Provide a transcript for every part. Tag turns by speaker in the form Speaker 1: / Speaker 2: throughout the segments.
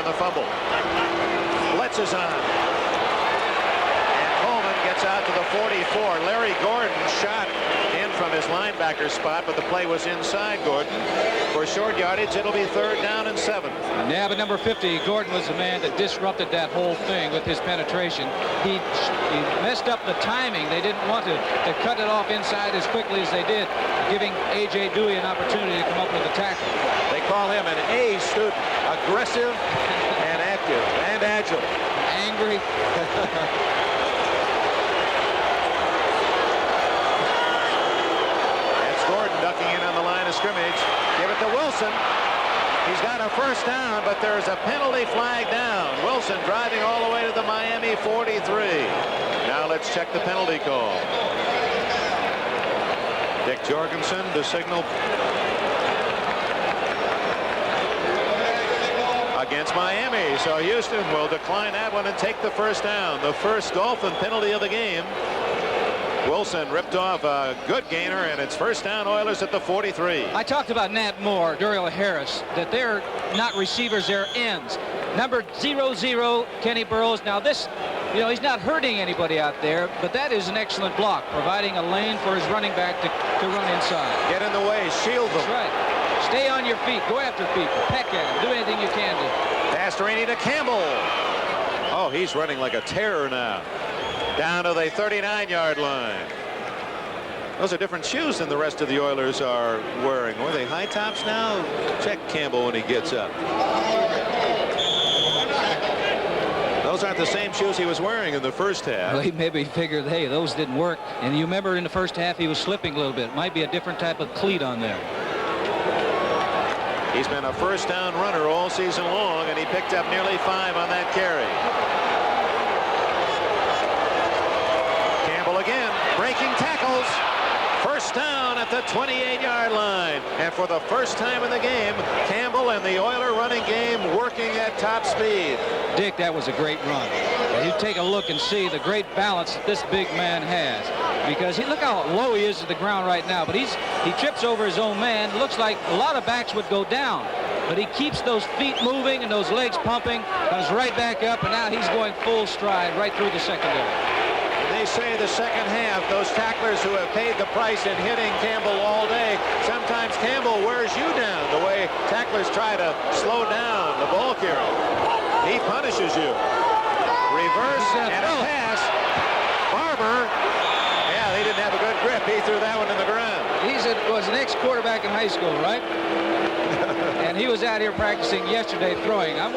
Speaker 1: on the fumble. Blitz is on. And Coleman gets out to the 44. Larry Gordon shot in from his linebacker spot, but the play was inside Gordon. For short yardage, it'll be 3rd down and 7.
Speaker 2: Yeah, but number 50, Gordon was the man that disrupted that whole thing with his penetration. He messed up the timing. They didn't want to cut it off inside as quickly as they did, giving A.J. Dewey an opportunity to come up with a tackle.
Speaker 1: They call him an A student, aggressive and active and agile.
Speaker 2: Angry.
Speaker 1: Gordon ducking in on the line of scrimmage. Give it to Wilson. He's got a 1st down, but there's a penalty flag down. Wilson driving all the way to the Miami 43. Now let's check the penalty call. Dick Jorgensen to signal against Miami. So Houston will decline that one and take the 1st down. The first Dolphin penalty of the game. Wilson ripped off a good gainer, and it's 1st down, Oilers at the 43.
Speaker 2: I talked about Nat Moore, Daryl Harris, that they're not receivers, they're ends. Number 00, Kenny Burroughs. Now this, he's not hurting anybody out there, but that is an excellent block, providing a lane for his running back to run inside.
Speaker 1: Get in the way, shield them.
Speaker 2: That's right. Stay on your feet, go after people, peck at them, do anything you can do.
Speaker 1: Pastorini to Campbell. Oh, he's running like a terror now. Down to the 39-yard line. Those are different shoes than the rest of the Oilers are wearing. Were they high tops now? Check Campbell when he gets up. Those aren't the same shoes he was wearing in the first half.
Speaker 2: Well, he maybe figured, hey, those didn't work. And you remember in the first half he was slipping a little bit. Might be a different type of cleat on there.
Speaker 1: He's been a 1st down runner all season long, and he picked up nearly 5 on that carry. Again, breaking tackles. 1st down at the 28-yard line. And for the first time in the game, Campbell and the Oiler running game working at top speed.
Speaker 2: Dick, that was a great run. You take a look and see the great balance that this big man has. Because look how low he is to the ground right now. But he trips over his own man. Looks like a lot of backs would go down. But he keeps those feet moving and those legs pumping. Comes right back up, and now he's going full stride right through the secondary.
Speaker 1: They say the second half, those tacklers who have paid the price in hitting Campbell all day, sometimes Campbell wears you down the way tacklers try to slow down the ball carrier. He punishes you. Reverse and a pass. Barber. Yeah, they didn't have a good grip. He threw that one in the ground.
Speaker 2: He was an ex-quarterback in high school, right? And he was out here practicing yesterday throwing. There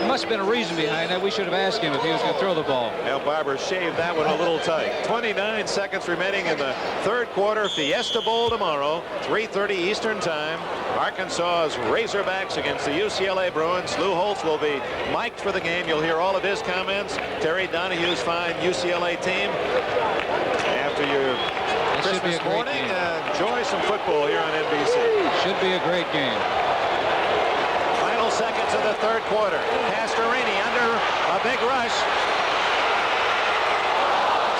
Speaker 2: must have been a reason behind that. We should have asked him if he was going to throw the ball.
Speaker 1: Now Barber shaved that one a little tight. 29 seconds remaining in the 3rd quarter. Fiesta Bowl tomorrow, 3:30 Eastern Time. Arkansas's Razorbacks against the UCLA Bruins. Lou Holtz will be mic'd for the game. You'll hear all of his comments. Terry Donohue's fine UCLA team. After your Christmas morning, enjoy some football here on NBC.
Speaker 2: Should be a great game.
Speaker 1: Final seconds of the 3rd quarter. Pastorini under a big rush.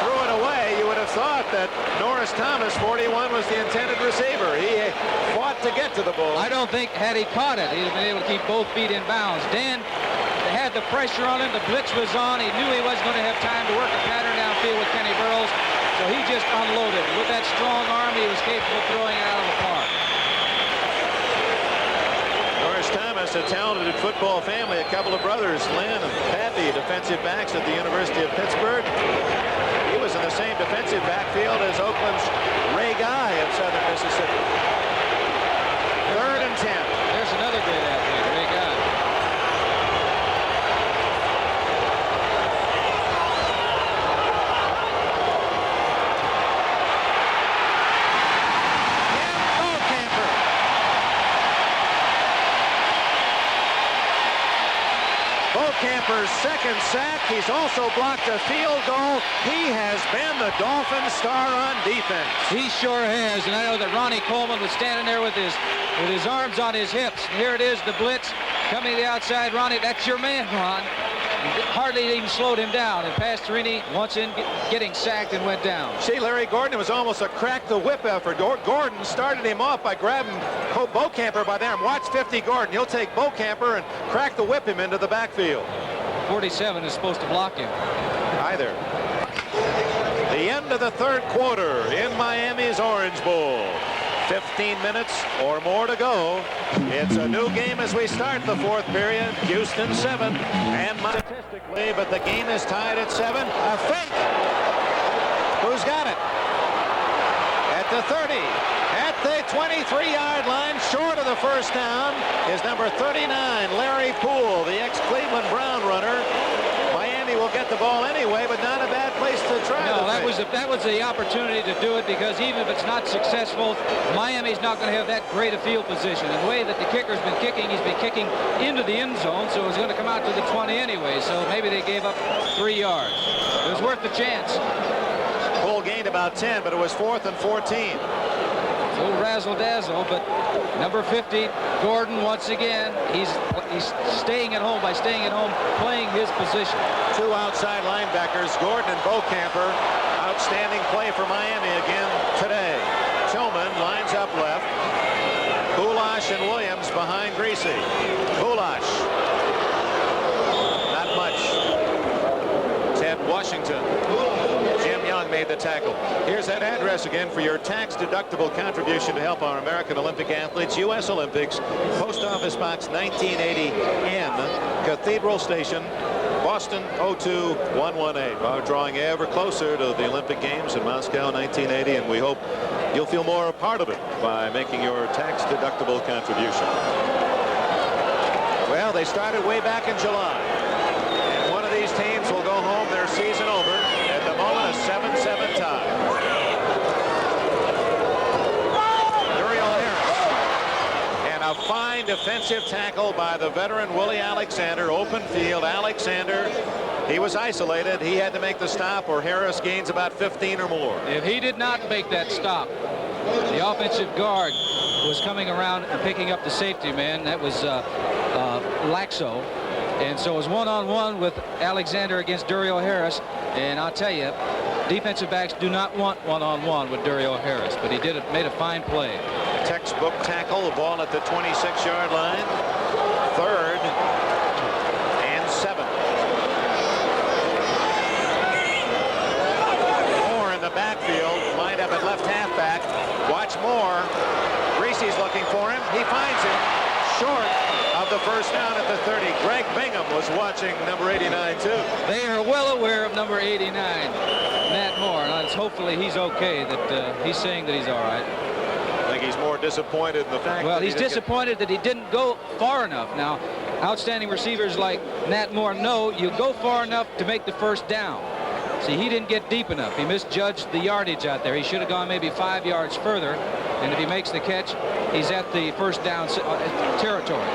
Speaker 1: Threw it away. You would have thought that Norris Thomas, 41, was the intended receiver. He fought to get to the ball.
Speaker 2: I don't think had he caught it, he'd have been able to keep both feet in bounds. Dan, they had the pressure on him. The blitz was on. He knew he wasn't going to have time to work a pattern downfield with Kenny Burroughs. So he just unloaded. With that strong arm, he was capable of throwing it out of the park.
Speaker 1: Norris Thomas, a talented football family, a couple of brothers, Lynn and Pappy, defensive backs at the University of Pittsburgh. He was in the same defensive backfield as Oakland's Ray Guy of Southern Mississippi. 3rd and 10.
Speaker 2: There's another great athlete, Ray Guy.
Speaker 1: Camper's 2nd sack. He's also blocked a field goal. He has been the Dolphins' star on defense.
Speaker 2: He sure has, and I know that Ronnie Coleman was standing there with his arms on his hips. And here it is, the blitz coming to the outside. Ronnie, that's your man, Ron. Hardly even slowed him down, and Pastorini once in getting sacked and went down.
Speaker 1: See, Larry Gordon, it was almost a crack the whip effort. Gordon started him off by grabbing Beaucamper by them. Watch 50 Gordon. He'll take Beaucamper and crack the whip him into the backfield.
Speaker 2: 47 is supposed to block him.
Speaker 1: Either. The end of the third quarter in Miami's Orange Bowl. 15 minutes or more to go. It's a new game as we start the fourth period. Houston 7 and statistically, but the game is tied at 7. A fake. Who's got it? At the 30. At the 23-yard line, short of the first down, is number 39, Larry Poole, the ex-Cleveland Brown runner. Miami will get the ball anyway, but not a bad place to try.
Speaker 2: No, that was the opportunity to do it, because even if it's not successful, Miami's not going to have that great a field position. And the way that the kicker's been kicking, he's been kicking into the end zone, so it's going to come out to the 20 anyway. So maybe they gave up 3 yards. It was worth the chance.
Speaker 1: Poole gained about 10, but it was 4th and 14.
Speaker 2: A little razzle-dazzle, but number 50, Gordon, once again, he's staying at home by staying at home, playing his position.
Speaker 1: 2 outside linebackers, Gordon and Beaucamper. Outstanding play for Miami again today. Tillman lines up left. Goulash and Williams behind Greasy. Goulash. Not much. Ted Washington. Jim Young made the tackle. Here's that address again for your tax-deductible contribution to help our American Olympic athletes. U.S. Olympics, Post Office Box 1980N, Cathedral Station, Boston 02118. We're drawing ever closer to the Olympic Games in Moscow 1980, and we hope you'll feel more a part of it by making your tax-deductible contribution. Well, they started way back in July. And one of these teams will go home, their season over. At the moment, a 7-7 tie. Duriel Harris. And a fine defensive tackle by the veteran Willie Alexander. Open field. Alexander, he was isolated. He had to make the stop, or Harris gains about 15 or more.
Speaker 2: If he did not make that stop, the offensive guard was coming around and picking up the safety man. That was Laxo. And so it was one-on-one with Alexander against Duriel Harris. And I'll tell you, defensive backs do not want one-on-one with Duriel Harris, but he made a fine play.
Speaker 1: Textbook tackle, the ball at the 26-yard line. 3rd and 7. Moore in the backfield, lined up at left halfback. Watch Moore. Greasy's looking for him. He finds him short of the first down at the 30. Greg Bingham was watching number 89 too.
Speaker 2: They are well aware of number 89, Matt Moore, and hopefully he's okay, that he's saying that he's all right.
Speaker 1: I think he's more disappointed in the fact
Speaker 2: well,
Speaker 1: that
Speaker 2: he's disappointed that he didn't go far enough. Now, outstanding receivers like Nat Moore know you go far enough to make the first down. See, he didn't get deep enough. He misjudged the yardage out there. He should have gone maybe 5 yards further, and if he makes the catch, he's at the first down territory.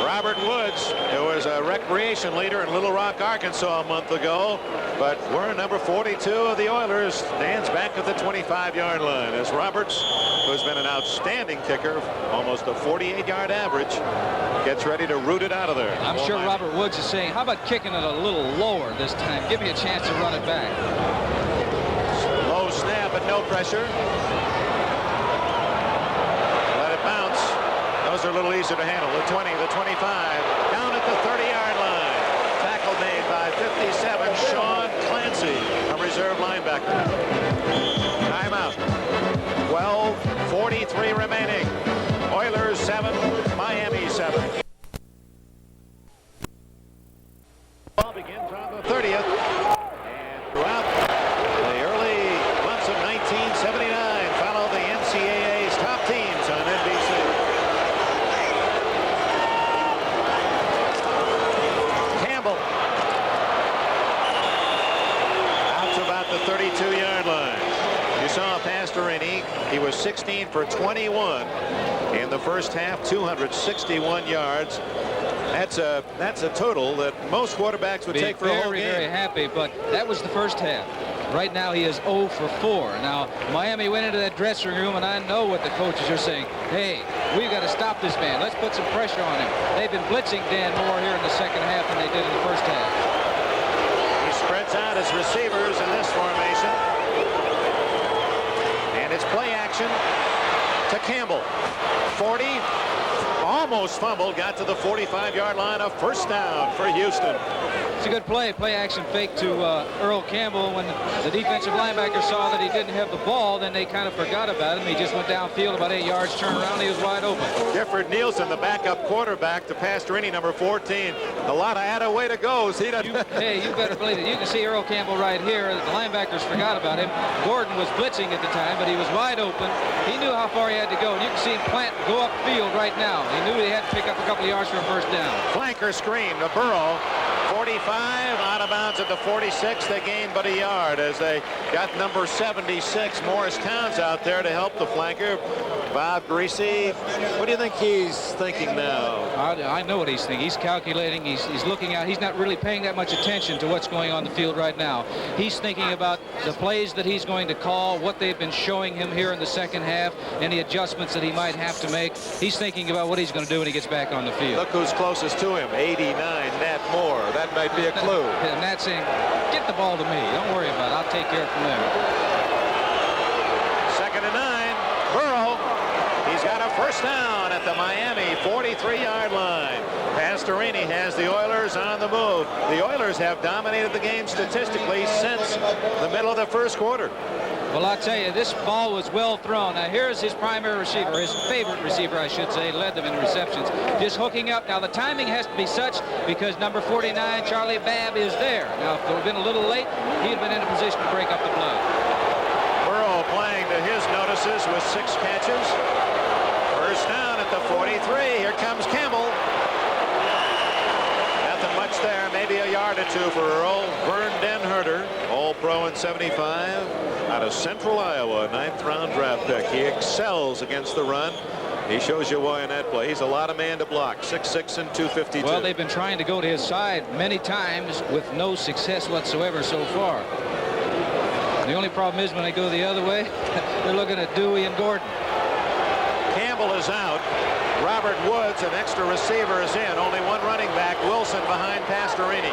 Speaker 1: Robert Woods, who was a recreation leader in Little Rock, Arkansas a month ago, but wearing number 42 of the Oilers, stands back at the 25-yard line as Roberts, who's been an outstanding kicker, almost a 48-yard average, gets ready to root it out of there.
Speaker 2: I'm sure Robert Woods is saying, how about kicking it a little lower this time? Give me a chance to run it back.
Speaker 1: Low snap, but no pressure. Let it bounce. Those are a little easier to handle. The 20, the 25, down at the 30-yard line. Tackle made by 57, Sean Clancy, a reserve linebacker. Timeout. 12:43 remaining. Oilers 7, Miami 7. Ball begins on the 30th. And throughout the early months of 1979, follow the NCAA's top teams on NBC. Campbell out to about the 32-yard line. You saw Pastorini. He was 16 for 21 in the first half, 261 yards. That's a total that most quarterbacks would take for a whole game.
Speaker 2: Very happy, but that was the first half. Right now he is 0 for 4. Now Miami went into that dressing room, and I know what the coaches are saying. Hey, we've got to stop this man. Let's put some pressure on him. They've been blitzing Dan Moore here in the second half than they did in the first half.
Speaker 1: He spreads out his receivers in this formation. And it's play action. to Campbell. 40. Almost fumbled. Got to the 45-yard line. A first down for Houston.
Speaker 2: It's a good play. Play action fake to Earl Campbell. When the defensive linebacker saw that he didn't have the ball, then they kind of forgot about him. He just went downfield about 8 yards, turned around, he was wide open.
Speaker 1: Gifford Nielsen, the backup quarterback to Pastorini, number 14. A lot of way to go.
Speaker 2: Hey, you better believe it. You can see Earl Campbell right here. The linebackers forgot about him. Gordon was blitzing at the time, but he was wide open. He knew how far he had to go. And you can see him go upfield right now. He knew he had to pick up a couple of yards for a first down.
Speaker 1: Flanker screen to Burrow. 45, out of bounds at the 46. They gained but a yard as they got number 76, Morris Towns, out there to help the flanker. Bob Greasy, what do you think he's thinking now?
Speaker 2: I know what he's thinking. He's calculating. He's looking out. He's not really paying that much attention to what's going on the field right now. He's thinking about the plays that he's going to call, what they've been showing him here in the second half, any adjustments that he might have to make. He's thinking about what he's going to do when he gets back on the field.
Speaker 1: Look who's closest to him, 89, Nat Moore. That might be a clue.
Speaker 2: And Nat's saying, get the ball to me. Don't worry about it. I'll take care of it from there.
Speaker 1: 2nd and 9. Burrow. He's got a first down at the Miami 43-yard line. Pastorini has the Oilers on the move. The Oilers have dominated the game statistically since the middle of the first quarter.
Speaker 2: Well, I'll tell you, this ball was well thrown. Now, here's his primary receiver, his favorite receiver, I should say, led them in receptions. Just hooking up. Now, the timing has to be such because number 49, Charlie Babb, is there. Now, if it would have been a little late, he'd have been in a position to break up the play.
Speaker 1: Burrow playing to his notices with 6 catches. First down at the 43. Here comes Campbell. Nothing much there. Maybe a yard or two for Earl. Vern Den-Herder, All-Pro in 75. Out of Central Iowa, 9th-round draft pick. He excels against the run. He shows you why in that play. He's a lot of man to block. 6'6" and 252.
Speaker 2: Well, they've been trying to go to his side many times with no success whatsoever so far. The only problem is when they go the other way, they're looking at Dewey and Gordon.
Speaker 1: Campbell is out. Robert Woods, an extra receiver, is in. Only one running back. Wilson behind Pastorini.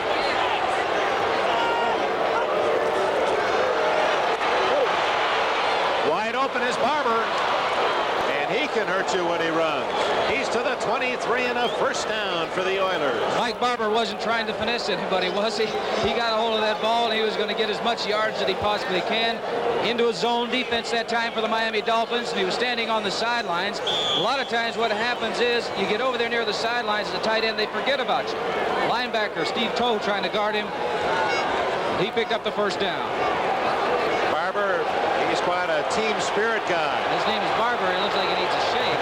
Speaker 1: Wide open is Barber. And he can hurt you when he runs. He's to the 23 and a first down for the Oilers.
Speaker 2: Mike Barber wasn't trying to finesse anybody, was he? He got a hold of that ball, and he was going to get as much yards as he possibly can into a zone defense that time for the Miami Dolphins, and he was standing on the sidelines. A lot of times what happens is you get over there near the sidelines as a tight end, they forget about you. Linebacker Steve Toe trying to guard him. He picked up the first down.
Speaker 1: Barber, he's quite a team spirit guy.
Speaker 2: His name is Barber. He looks like he needs a shave.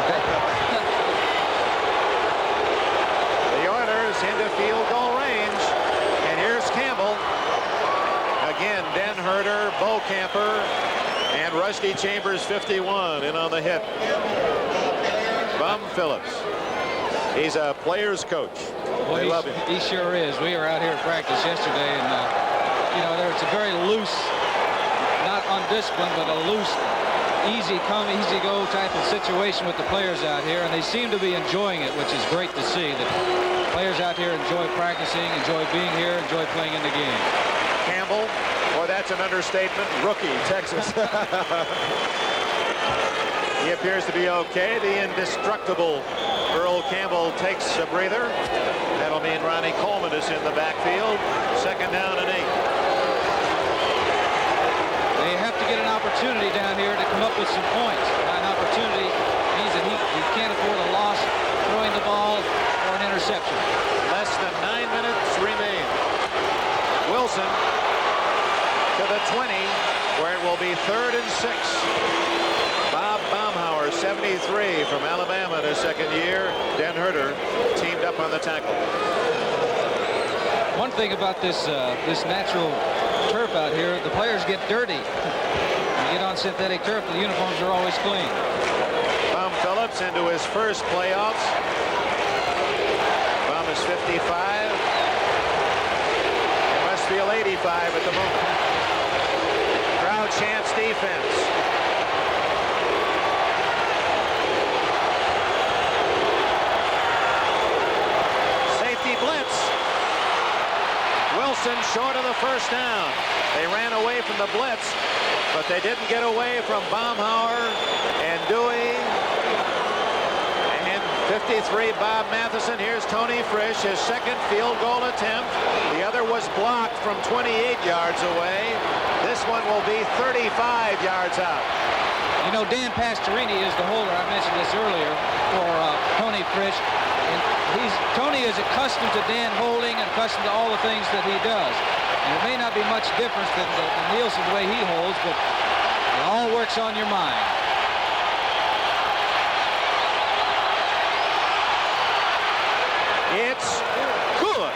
Speaker 1: The Oilers into field goal range. And here's Campbell. Again, Den-Herder, Camper, and Rusty Chambers, 51, in on the hit. Bum Phillips. He's a player's coach.
Speaker 2: Well,
Speaker 1: they love him.
Speaker 2: He sure is. We were out here at practice yesterday, and you know, it's a very loose, not undisciplined, but a loose, easy come, easy go type of situation with the players out here, and they seem to be enjoying it, which is great to see. That players out here enjoy practicing, enjoy being here, enjoy playing in the game.
Speaker 1: Campbell, boy, that's an understatement. Rookie, Texas. He appears to be okay. The indestructible Earl Campbell takes a breather. That'll mean Ronnie Coleman is in the backfield. 2nd down and 8.
Speaker 2: They have to get an opportunity down here to come up with some points. An opportunity means that he can't afford a loss throwing the ball or an interception.
Speaker 1: Less than 9 minutes remain. Wilson to the 20, where it will be 3rd and 6. Bob Baumhauer, 73, from Alabama, in his second year. Den-Herder teamed up on the tackle.
Speaker 2: One thing about this natural turf out here, the players get dirty. When you get on synthetic turf, the uniforms are always clean.
Speaker 1: Bum Phillips into his first playoffs. Bum is 55. He must feel 85 at the moment. Crowd chants defense. Safety blitz. Wilson short of the first down. They ran away from the blitz, but they didn't get away from Baumhauer and Dewey 53, Bob Matheson. Here's Tony Frisch, his second field goal attempt. The other was blocked from 28 yards away. This one will be 35 yards out.
Speaker 2: You know, Dan Pastorini is the holder. I mentioned this earlier for Tony Frisch. And Tony is accustomed to Dan holding and accustomed to all the things that he does. And it may not be much difference than Nielsen, the way he holds, but it all works on your mind.
Speaker 1: It's good.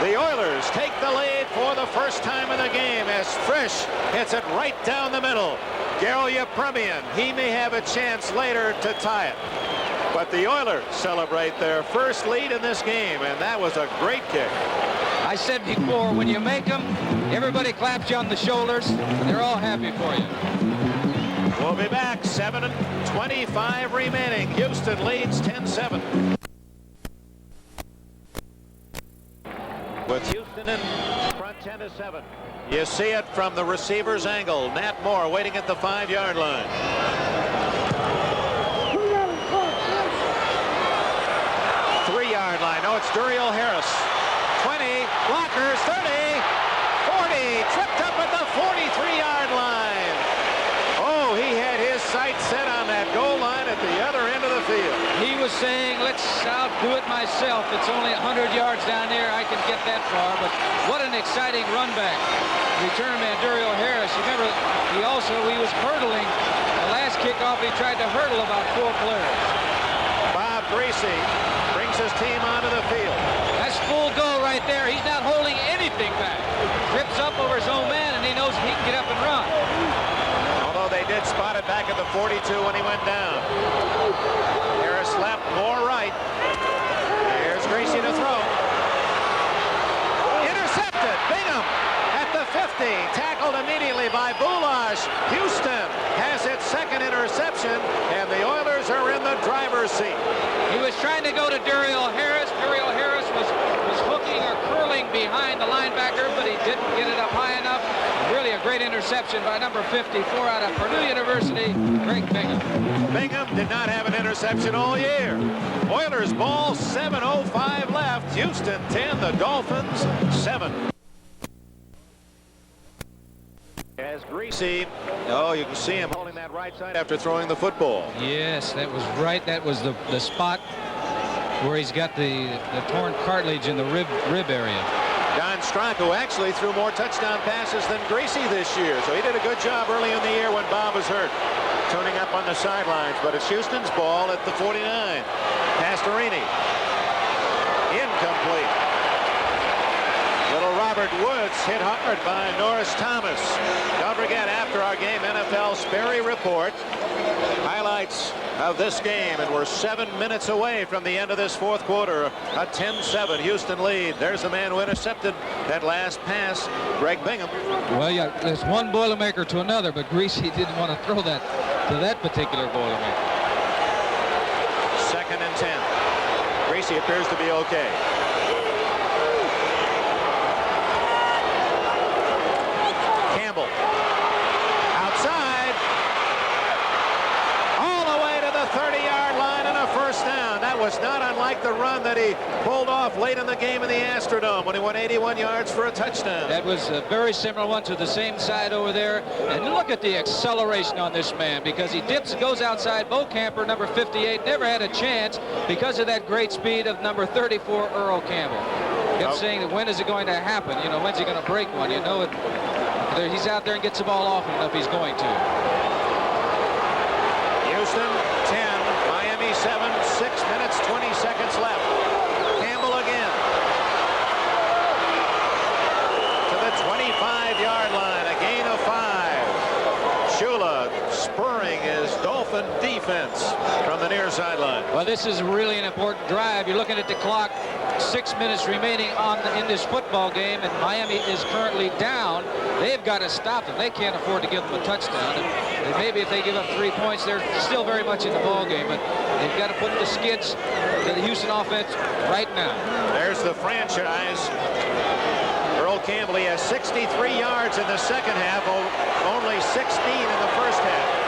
Speaker 1: The Oilers take the lead for the first time in the game as Frisch hits it right down the middle. Gerald Yepremian, he may have a chance later to tie it. But the Oilers celebrate their first lead in this game, and that was a great kick.
Speaker 2: I said before, when you make them, everybody claps you on the shoulders, and they're all happy for you.
Speaker 1: We'll be back. 7:25 remaining. Houston leads 10-7. With Houston in front 10-7. You see it from the receiver's angle. Nat Moore waiting at the 5-yard line. Line. Oh, it's Duriel Harris. 20, blockers, 30, 40, tripped up at the 43-yard line. Oh, he had his sights set on that goal line at the other end of the field.
Speaker 2: He was saying, I'll do it myself. It's only 100 yards down there. I can get that far. But what an exciting run back. Return man Duriel Harris. You remember, he was hurdling. The last kickoff, he tried to hurdle about 4 players.
Speaker 1: Bob Greasy brings his team onto the field.
Speaker 2: That's full go right there. He's not holding anything back. Trips up over his own man, and he knows he can get up and run.
Speaker 1: Although they did spot it back at the 42 when he went down. Harris left, Moore right. Here's Greasy to throw. Intercepted. Bingham at the 50. Tackled immediately by Boulash. Houston has its second interception, and the Oilers are in the driver's seat.
Speaker 2: He was trying to go to Duriel Harris. Duriel Harris was hooking or curling behind the linebacker, but he didn't get it up high enough. Really a great interception by number 54 out of Purdue University, Greg Bingham.
Speaker 1: Bingham did not have an interception all year. Oilers ball, 7:05 left. Houston 10, the Dolphins 7. As Greasy, you can see him holding that right side after throwing the football.
Speaker 2: Yes, that was right. That was the spot where he's got the torn cartilage in the rib area.
Speaker 1: Don Strock, who actually threw more touchdown passes than Greasy this year, so he did a good job early in the year when Bob was hurt, tuning up on the sidelines. But it's Houston's ball at the 49. Pastorini, incomplete. Little Robert Woods hit hard by Norris Thomas. Don't forget, after our game, NFL Sperry Report. Highlights of this game, and we're 7 minutes away from the end of this fourth quarter. A 10-7 Houston lead. There's the man who intercepted that last pass, Greg Bingham.
Speaker 2: Well, yeah, there's one Boilermaker to another, but Greasy didn't want to throw that to that particular Boilermaker.
Speaker 1: 2nd and 10. Greasy appears to be okay. Campbell outside, all the way to the 30-yard line, and a first down. That was not unlike the run that he pulled off late in the game in the Astrodome when he went 81 yards for a touchdown.
Speaker 2: That was a very similar one to the same side over there. And look at the acceleration on this man, because he goes outside. Bo Camper, number 58, never had a chance because of that great speed of number 34, Earl Campbell. Kept saying that when is it going to happen? You know, when's he going to break one? You know, he's out there and gets the ball often enough, he's going to.
Speaker 1: Houston 10, Miami 7, 6 minutes, 20 seconds left. Campbell again to the 25-yard line, a gain of 5. Shula spurring his Dolphin defense from the near sideline.
Speaker 2: Well, this is really an important drive. You're looking at the clock, 6 minutes remaining in this football game, and Miami is currently down. They've got to stop them. They can't afford to give them a touchdown. And maybe if they give up 3 points, they're still very much in the ball game, but they've got to put the skids to the Houston offense right now.
Speaker 1: There's the franchise. Earl Campbell, he has 63 yards in the second half, only 16 in the first half.